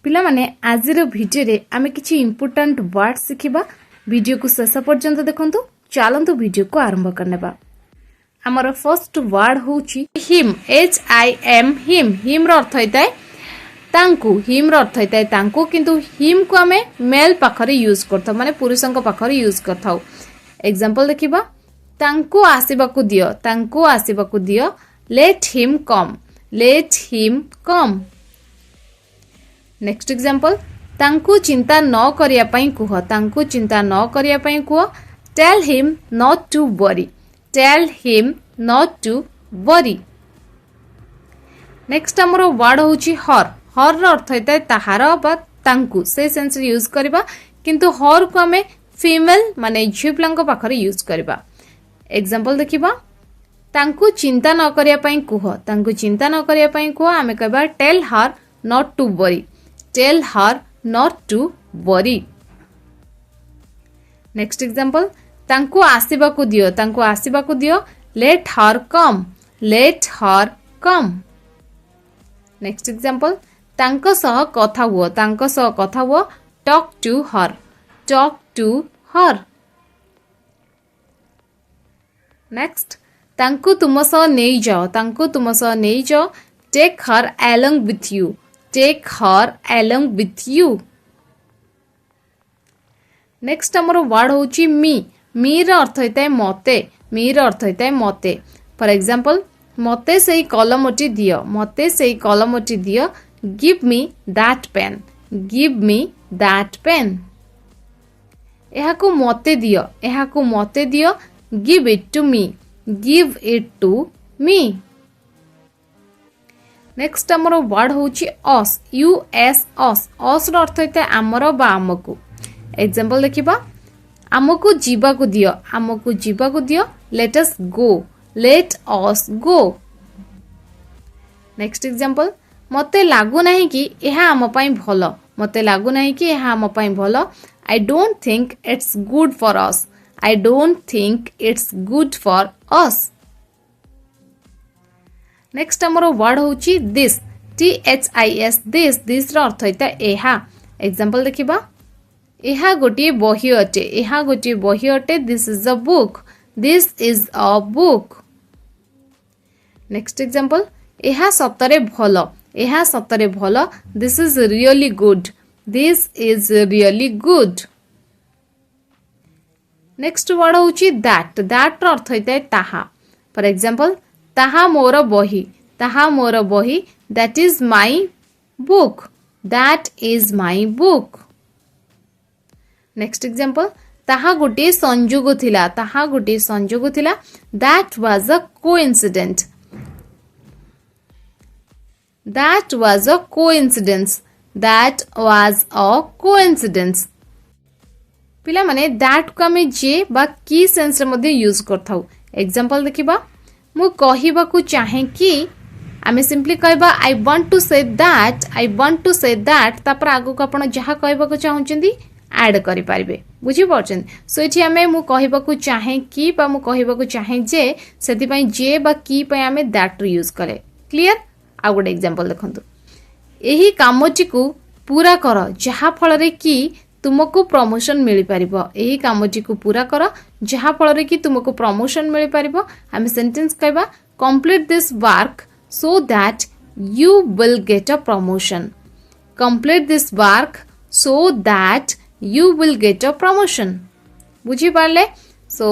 पिला माने आजिर भिडियो रे आमे किछि इंपोर्टेंट वर्ड सिखिबा। वीडियो को शेष पर्यंत देखंतु। चलंतु वीडियो को आरंभ करनेबा। हमर फर्स्ट वर्ड होछि him, H I M him. Him रो अर्थ होइताय तांकु। हिम रो अर्थ होइताय तांकु, किंतु हिम को आमे मेल पाखरे यूज करथौ, माने पुरुषंक पाखरे यूज करथौ। एग्जांपल देखिबा, तांकु आसीबाकू दियो, तांकु आसीबाकू दियो। Let him come, let him come. Next example, तांकु चिंता न करिया पई कुह, तांकु चिंता न करिया पई कुह। Tell him not to worry, tell him not to worry. Next हमर वर्ड होची हर। हर रो अर्थ होता है ताहार बा तांकु, से सेंस रे यूज करबा, किंतु हर को हमें फीमेल माने झिपलांक पाखरे यूज करबा। एग्जांपल देखिबा, तांकु चिंता न करिया पई कुह, तांकु चिंता न करिया पई कुह। आमे कहबा tell her not to worry, tell her not to worry. Next example, तांकु आसीबाकू दियो, तांकु आसीबाकू दियो। Let her come, let her come. Next example, तांको सह कथा हुओ, तांको सह कथा हुओ। Talk to her, talk to her. Next, तांको तुम सह नेई जाओ, तांको तुम सह नेई जाओ। Take her along with you, take her along with you. Next हमर वर्ड होची मी। मी रो अर्थ होता है मते, मी रो अर्थ होता है मते। फॉर एग्जांपल, मते सेई कलमटी दियो, मते सेई कलमटी दियो। Give me that pen, give me that pen. एहाकू मते दियो, एहाकू मते दियो। Give it to me, give it to me. Next हमर वर्ड होची अस, यू एस अस। अस रो अर्थ होता है आमर बा आमकू। एग्जांपल देखिबा, आमकू जीवाकू दियो, आमकू जीवाकू दियो। लेट अस गो, लेट अस गो। नेक्स्ट एग्जांपल, मते लागू नाही कि एहा आम पई भलो, मते लागू नाही कि एहा आम पई भलो। I don't think it's good for us, I don't think it's good for us. Next हमर वर्ड होची this, T H I S, this. This रो अर्थ होता एहा। एग्जांपल देखिबा, एहा गोटे बही अटे, एहा गोटे बही अटे। This is a book, this is a book. Next example, एहा सतरे भलो, एहा सतरे भलो। This is really good, this is really good. Next word होची दैट। दैट रो अर्थ होता है ताहा। फॉर एग्जांपल, ताहा मोर बही, ताहा मोर बही। That is my book, that is my book. Next example, ताहा गोटे संजोग थिला, ताहा गोटे संजोग थिला। That was a coincident, that was a coincidence, that was a coincidence. पिला माने दैट को हमें जे बा की सेंस रे मध्ये यूज करथाउ। एग्जांपल देखिबा, मु कहिबा को चाहे कि, आमे सिंपली कहबा I want to say that, I want to say that. तापर आगो को आपण जहा कहबा को चाहुचंदी ऐड करि पारिबे, बुझी परछन। सो एठी आमे मु कहबा को चाहे कि बा मु कहबा को चाहे जे, सेति पई जे बा की पई आमे दैट यूज करे। क्लियर। आ गुड एग्जांपल देखंतु, एही कामटी को पूरा कर जहा फल रे कि तुमको प्रमोशन मिली पारिबो। एही कामटी को पूरा कर जहा फल रे कि तुमको प्रमोशन मिली पारिबो। आमे सेंटेंस कहबा complete this work so that you will get a promotion, complete this work so that you will get a promotion। बुझी पारले। सो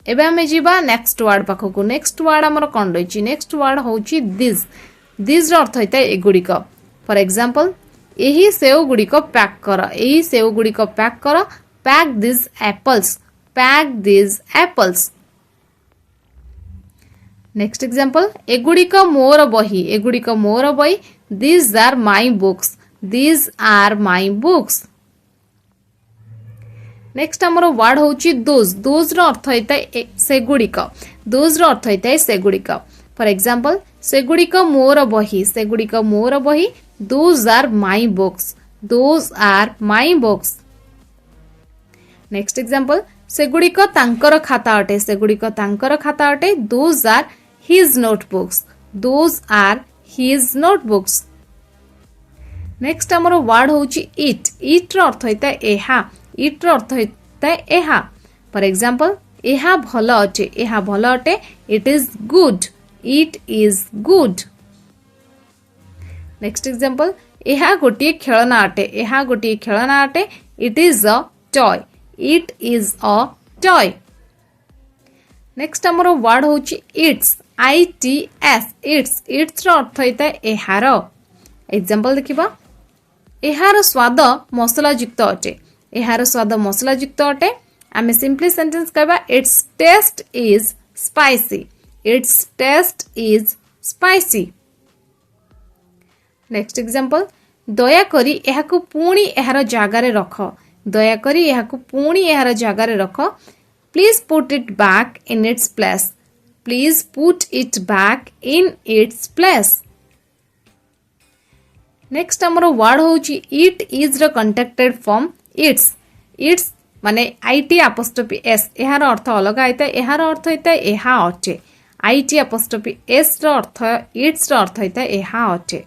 एबे हमें जीवा नेक्स्ट वर्ड पाखको। नेक्स्ट वर्ड हमर कोन रहिची, नेक्स्ट वर्ड होची दिस। दिस रो अर्थ होता है एगुडी को। फॉर एग्जांपल, एही सेव गुडी को पैक कर, एही सेव गुडी को पैक कर। Pack this apples, pack this apples. Next example, एगुडी को मोर बही, एगुडी को मोर बही। these are my books, these are my books। Next हमर वर्ड होची दोज। दोज रो अर्थ होता है सेगुडिक, दोज रो अर्थ होता है सेगुडिक। फॉर एग्जांपल, सेगुडिक मोर बही, सेगुडिक मोर बही। Those are my books, those are my books. Next example, सेगुडिक तांकर खाता अटे, सेगुडिक तांकर खाता अटे। Those are his notebooks, those are his notebooks. Next हमर वर्ड होची इट इट रो अर्थ होता है एहा इट रो अर्थ होता है एहा फॉर एग्जांपल एहा भलो अटे एहा भलो अटे it is good it is good next example एहा गोटे खेलना अटे एहा गोटे खेलना अटे it is a toy it is a toy next हमर वर्ड होची इट्स ITS इट्स इट्स रो अर्थ होता है एहार एग्जांपल देखिबा एहार स्वाद मसला युक्त अटे एहार स्वाद मसला युक्त अटे आमे सिंपली सेंटेंस कहबा it's taste is spicy it's taste is spicy next example दया करी एहाकु पुणी एहार जागारे रख दया करी एहाकु पुणी एहार जागारे रख please put it back in its place please put it back in its place next हमर वर्ड होची it is row contracted from its माने IT apostrophe S एहार अर्थ अलग आइता एहार अर्थ होता एहा अटे IT apostrophe S रो अर्थ इट्स रो अर्थ होता एहा अटे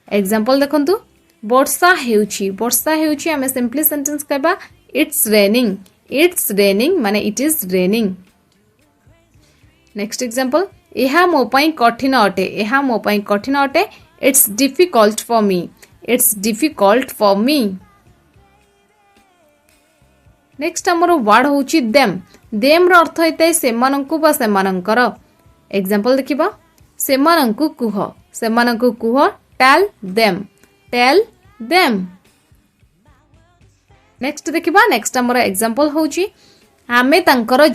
एग्जांपल देखंतु वर्षा हेउची आमे सिंपली सेंटेंस कहबा इट्स रेनिंग माने it is raining next example एहा मो पई कठिन अटे it's difficult for me next हमर वर्ड होची देम रो अर्थ होइते सेमानंकु बा सेमानंकर एग्जांपल देखिबा सेमानंकु कुह टेल देम नेक्स्ट देखिबा नेक्स्ट हमर एग्जांपल होची आमे तांकर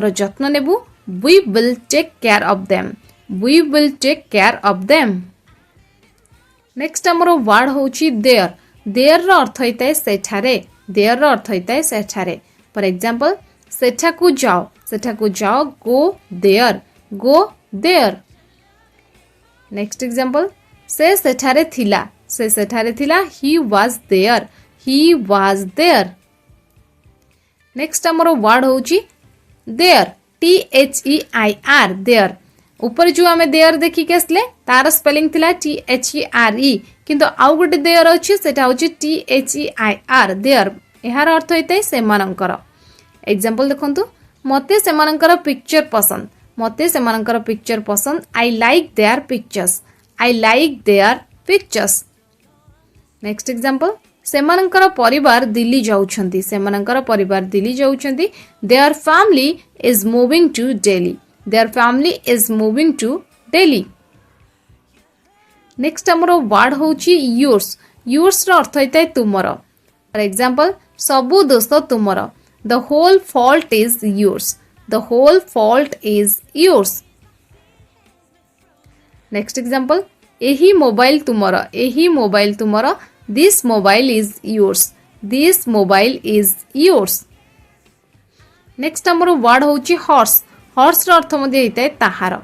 जत्न नेबु we will take care of them next हमर वर्ड होची देयर रो अर्थ होइते सेठारे फॉर एग्जांपल सेठाकु जाओ गो देयर नेक्स्ट एग्जांपल से सेठारे थिला ही वाज देयर नेक्स्ट हमर वर्ड होची देयर THEIR देयर ऊपर जो आमे देयर देखि के असले तार स्पेलिंग थिला THERE किंतु आउ गोटे देयर अछि सेटा होची THEIR देयर एहार अर्थ होइते सेमानंकर एग्जांपल देखंतु मते सेमानंकर पिक्चर पसंद I like their pictures next example सेमानंकर परिवार दिल्ली जाउछंती their family is moving to Delhi next हमरो वर्ड होची योर्स रो अर्थ होइते तुमर फॉर एग्जांपल सबु दोष तुमर the whole fault is yours next example एही मोबाइल तुमर this mobile is yours next हमरो वर्ड होची हॉर्स रो अर्थ मध्ये हेते ताहार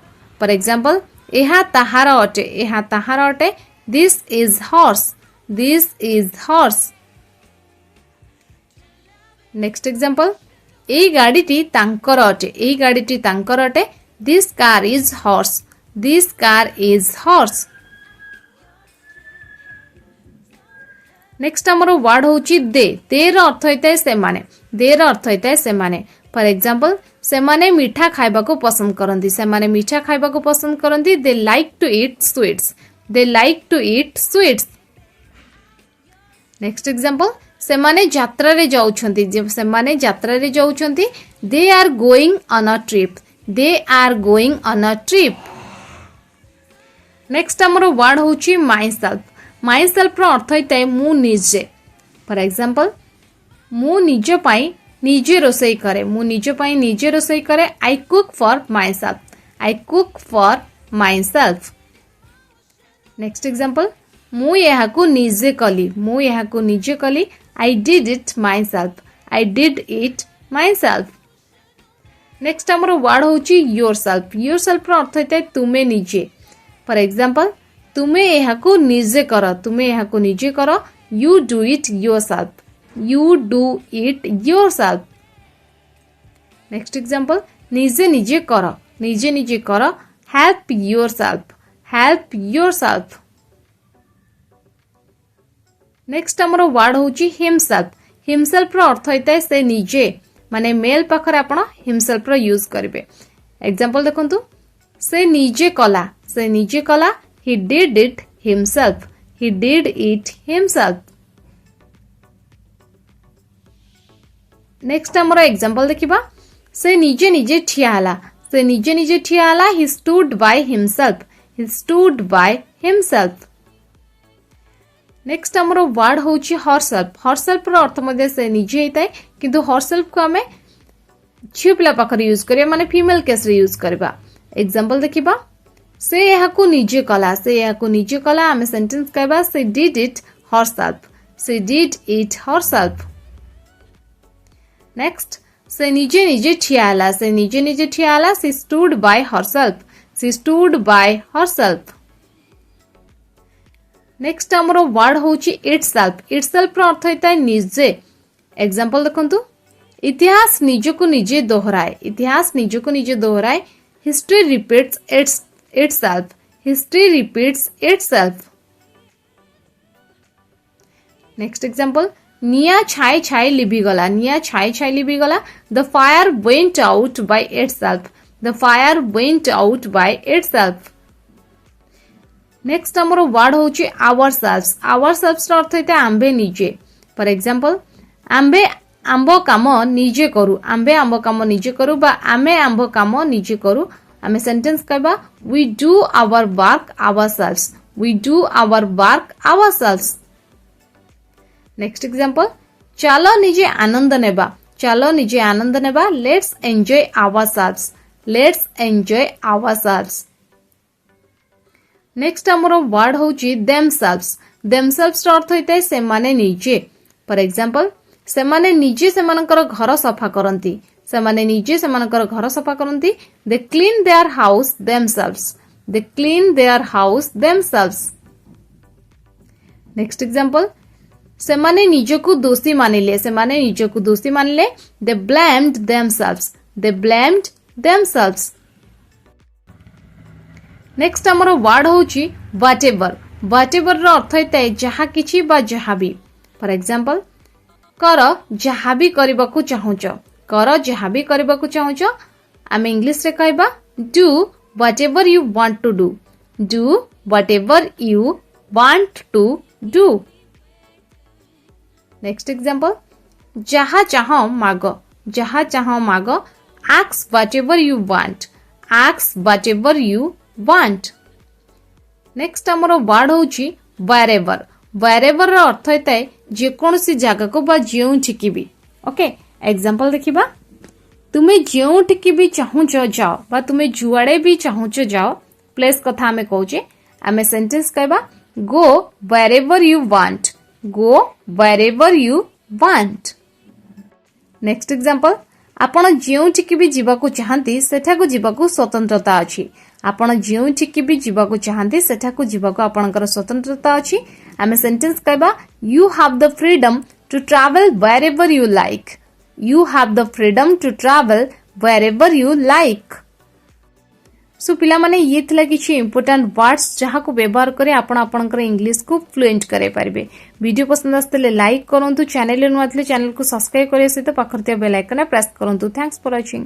फॉर एग्जांपल एहा ताहार अटे this is horse next example एई गाडीटी तांकर अटे this car is horse next हमरो वर्ड होची दे रो अर्थ होइते सेमाने फॉर एग्जांपल सेमाने मीठा खाइबा को पसंद करंती they like to eat sweets next example सेमाने यात्रा रे जाउछंती they are going on a trip next हमरो वर्ड होची माई सेल्फ रो अर्थ होइते मु निजे फॉर एग्जांपल मु निज पई निजे रोसई करे I cook for my self next example मु यहाकु निजे कली I did it my self next हमरो वर्ड होची योरसेल्फ रो अर्थ होइते तुमे निजे फॉर एग्जांपल तुमे यहाकु निजे कर you do it yourself next example निजे कर हेल्प योरसेल्फ नेक्स्ट हमर वर्ड होची हिमसेल्फ हिमसेल्फ रो अर्थ होइता से निजे माने मेल पाखरे आपण हिमसेल्फ रो यूज करिवे एग्जांपल देखंतु से निजे कला he did it himself next हमर एग्जांपल देखिबा से निजे निजे ठिया हला he stood by himself next हमर वर्ड होची हरसेल्फ रो अर्थ मध्ये से निजे हेताय किंतु हरसेल्फ को हमें झियो पिला पाखरे यूज करिया माने फीमेल केस रे यूज करबा एग्जांपल देखिबा से यहाकू निजे कला हमें सेंटेंस कहबा से डिड इट हरसेल्फ नेक्स्ट से निजे निजे ठिया हला she stood by herself next हमरो वर्ड होची इटसेल्फ रो अर्थ होता है निजे एग्जांपल देखंतु इतिहास निजको निजे दोहराए history repeats itself next example निया छाई छाई लिभिगला the fire went out by itself next हमर वर्ड होची ourselves रो अर्थ होता है आंबे निजे फॉर एग्जांपल आंबे आंबो काम निजे करू बा आमे आंबो काम निजे करू आमे सेंटेंस कहबा we do our work ourselves next example चलो निजे आनंद नेबा let's enjoy ourselves नेक्स्ट हमर वर्ड होची themselves रो अर्थ होता है से माने निजे फॉर एग्जांपल से माने निजे सेमानकर घर सफा करंती they clean their house themselves next example से माने निजको दोषी मानिले they blamed themselves नेक्स्ट हमर वर्ड होची whatever रो अर्थ होता है जहा किछि बा जहा भी फॉर एग्जांपल कर जहा भी करबाकू चाहूचो आमे इंग्लिश रे कहबा do whatever you want to do next example जहा चाहो मागो ask whatever you want next हमर वर्ड होची wherever रो अर्थ होता है जे कोनोसी जगह को बा जेउठिकी भी ओके एग्जांपल देखिबा तुमे जेउठिकी भी चाहूचो जाओ बा तुमे जुआड़े भी चाहूचो जाओ प्लेस कथा हमें कहूचे आमे सेंटेंस कहबा go wherever you want next example आपण जेउठिकी भी जीवाको चाहंती सेठाको जीवाको स्वतंत्रता अछि आपणकर स्वतंत्रता अछि आमे सेंटेंस कहबा you have the freedom to travel wherever you like सो पिला माने ये थिला किछि इंपोर्टेंट वर्ड्स जहा को व्यवहार करे आपण आपणकर इंग्लिश को फ्लुएंट करे पारिबे वीडियो पसंद आस्तले लाइक करंतु चैनल नुआतले चैनल को सब्सक्राइब करे सहित पाखरतिया बेल आइकन प्रेस करंतु थैंक्स फॉर वाचिंग।